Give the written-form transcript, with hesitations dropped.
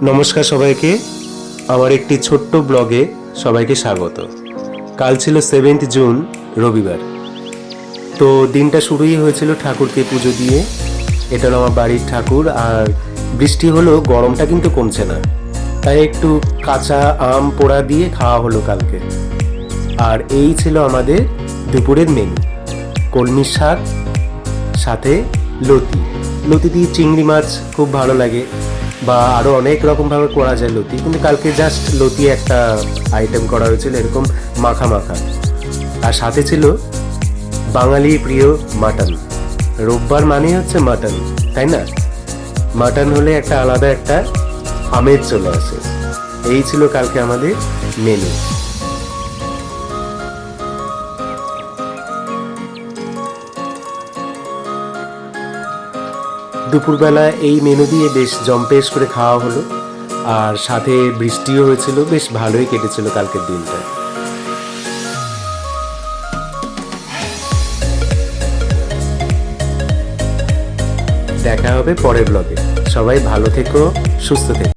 নমস্কার সবাইকে, আমার একটি ছোট্ট ব্লগে সবাইকে স্বাগত। কাল ছিল 7 জুন, রবিবার। তো দিনটা শুরুই হয়েছিল ঠাকুরকে পুজো দিয়ে। এটা হলো আমার বাড়ির ঠাকুর। আর বৃষ্টি হলো, গরমটা কিন্তু কমছে না, তাই একটু কাঁচা আম পোড়া দিয়ে খাওয়া হলো কালকে। আর এই ছিল আমাদের দুপুরের মেনু: কলমির শাক, সাথে লতি। লতি দিয়ে চিংড়ি মাছ খুব ভালো লাগে, বা আরও অনেক রকমভাবে করা যায় লতি, কিন্তু কালকে জাস্ট লতি একটা আইটেম করা হয়েছিল, এরকম মাখা মাখা। আর সাথে ছিল বাঙালির প্রিয় মাটন। রোববার মানেই হচ্ছে মাটন, তাই না? মাটন হলে একটা আলাদা একটা আমেজ চলে আসে। এই ছিল কালকে আমাদের মেনু। দুপুরবেলা এই মেনু দিয়ে বেশ জম্পেশ করে খাওয়া হলো, আর সাথে বৃষ্টিও হয়েছিল, বেশ ভালোই কেটেছিল কালকের দিনটা। দেখা হবে পরের ব্লগে। সবাই ভালো থেকো, সুস্থ থেকো।